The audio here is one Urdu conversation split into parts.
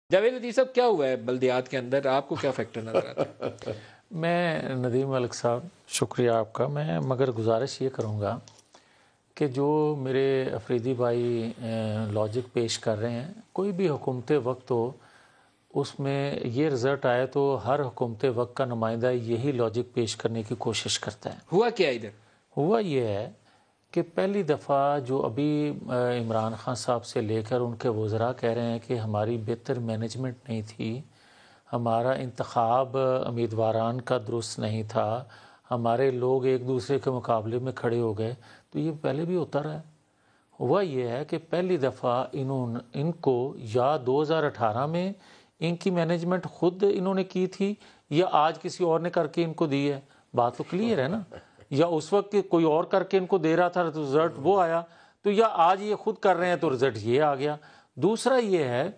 جاوید عطیہ صاحب، کیا ہوا ہے بلدیات کے اندر؟ آپ کو کیا فیکٹر نظر آتا ہے؟ میں ندیم ملک صاحب، شکریہ آپ کا۔ میں مگر گزارش یہ کروں گا کہ جو میرے افریدی بھائی لاجک پیش کر رہے ہیں، کوئی بھی حکومت وقت ہو اس میں یہ رزلٹ آئے تو ہر حکومت وقت کا نمائندہ یہی لاجک پیش کرنے کی کوشش کرتا ہے۔ ہوا کیا ادھر؟ ہوا یہ ہے کہ پہلی دفعہ جو ابھی عمران خان صاحب سے لے کر ان کے وزراء کہہ رہے ہیں کہ ہماری بہتر مینجمنٹ نہیں تھی، ہمارا انتخاب امیدواران کا درست نہیں تھا، ہمارے لوگ ایک دوسرے کے مقابلے میں کھڑے ہو گئے، تو یہ پہلے بھی ہوتا رہا ہے۔ ہوا یہ ہے کہ پہلی دفعہ ان کو یا 2018 میں ان کی مینجمنٹ خود انہوں نے کی تھی یا آج کسی اور نے کر کے ان کو دی ہے، بات تو کلیئر ہے نا۔ یا اس وقت کوئی اور کر کے ان کو دے رہا تھا تو رزلٹ وہ آیا، تو یا آج یہ خود کر رہے ہیں تو رزلٹ یہ آ گیا۔ دوسرا یہ ہے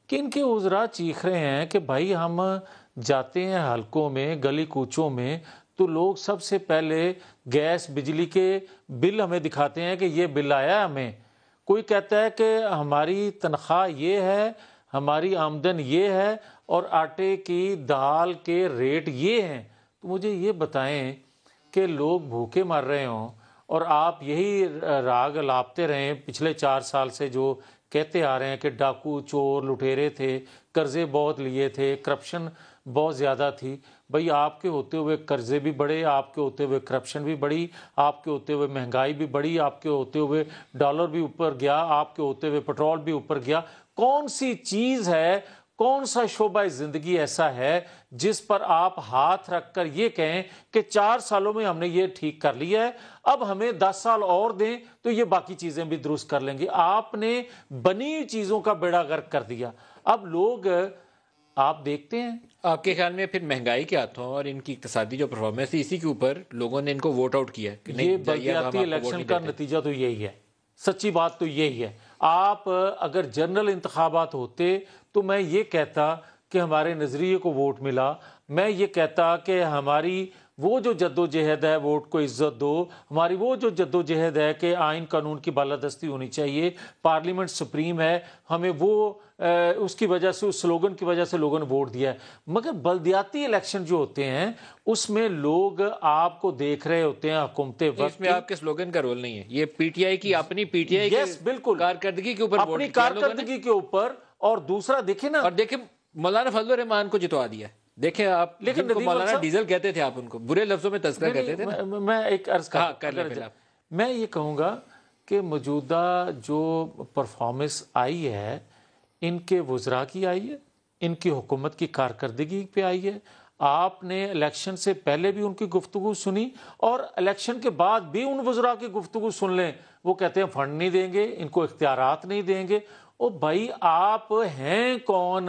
کہ ان کے وزراء چیخ رہے ہیں کہ بھائی ہم جاتے ہیں حلقوں میں، گلی کوچوں میں، تو لوگ سب سے پہلے گیس بجلی کے بل ہمیں دکھاتے ہیں کہ یہ بل آیا ہے ہمیں۔ کوئی کہتا ہے کہ ہماری تنخواہ یہ ہے، ہماری آمدن یہ ہے، اور آٹے کی دال کے ریٹ یہ ہیں۔ تو مجھے یہ بتائیں کہ لوگ بھوکے مر رہے ہوں اور آپ یہی راگ لاپتے رہیں پچھلے 4 سال سے، جو کہتے آ رہے ہیں کہ ڈاکو چور لٹیرے تھے، قرضے بہت لیے تھے، کرپشن بہت زیادہ تھی۔ بھئی آپ کے ہوتے ہوئے قرضے بھی بڑھے، آپ کے ہوتے ہوئے کرپشن بھی بڑھی، آپ کے ہوتے ہوئے مہنگائی بھی بڑھی، آپ کے ہوتے ہوئے ڈالر بھی اوپر گیا، آپ کے ہوتے ہوئے پیٹرول بھی اوپر گیا۔ کون سی چیز ہے، کون سا شعبہ زندگی ایسا ہے جس پر آپ ہاتھ رکھ کر یہ کہیں کہ 4 سالوں میں ہم نے یہ ٹھیک کر لیا ہے، اب ہمیں 10 سال اور دیں تو یہ باقی چیزیں بھی درست کر لیں گے؟ آپ نے بنی چیزوں کا بیڑا غرق کر دیا۔ اب لوگ آپ دیکھتے ہیں، آپ کے خیال میں پھر مہنگائی کے ہاتھوں اور ان کی اقتصادی جو پرفارمنس تھی، اسی کے اوپر لوگوں نے ان کو ووٹ آؤٹ کیا کہ یہ بلدیاتی الیکشن کا نتیجہ تو یہی ہے۔ سچی بات تو یہی ہے۔ آپ اگر جنرل انتخابات ہوتے تو میں یہ کہتا کہ ہمارے نظریے کو ووٹ ملا، میں یہ کہتا کہ ہماری وہ جو جدوجہد ہے ووٹ کو عزت دو، ہماری وہ جو جدوجہد ہے کہ آئین قانون کی بالادستی ہونی چاہیے، پارلیمنٹ سپریم ہے، ہمیں وہ اس کی وجہ سے، اس سلوگن کی وجہ سے لوگوں نے ووٹ دیا ہے۔ مگر بلدیاتی الیکشن جو ہوتے ہیں اس میں لوگ آپ کو دیکھ رہے ہوتے ہیں حکومت وقت، اس میں آپ کے سلوگن کا رول نہیں ہے، یہ پی ٹی آئی کی اپنی پی ٹی آئی کی بالکل کارکردگی کے اوپر، اپنی کارکردگی کے اوپر۔ اور دوسرا دیکھیں نا، اور دیکھیں مولانا فضل الرحمان کو جتوا دیا، دیکھیں آپ، لیکن مولانا ڈیزل کہتے تھے، آپ ان کو برے لفظوں میں تذکرہ کرتے تھے نا۔ میں ایک عرض میں یہ کہوں گا کہ موجودہ جو پرفارمنس آئی ہے ان کے وزراء کی آئی ہے، ان کی حکومت کی کارکردگی پہ آئی ہے۔ آپ نے الیکشن سے پہلے بھی ان کی گفتگو سنی اور الیکشن کے بعد بھی ان وزراء کی گفتگو سن لیں، وہ کہتے ہیں فنڈ نہیں دیں گے، ان کو اختیارات نہیں دیں گے۔ او بھائی، آپ ہیں کون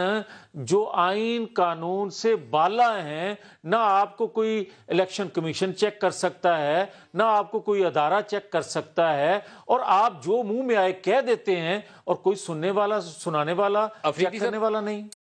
جو آئین قانون سے بالا ہیں؟ نہ آپ کو کوئی الیکشن کمیشن چیک کر سکتا ہے، نہ آپ کو کوئی ادارہ چیک کر سکتا ہے، اور آپ جو منہ میں آئے کہہ دیتے ہیں اور کوئی سننے والا، سنانے والا، چیک کرنے والا نہیں۔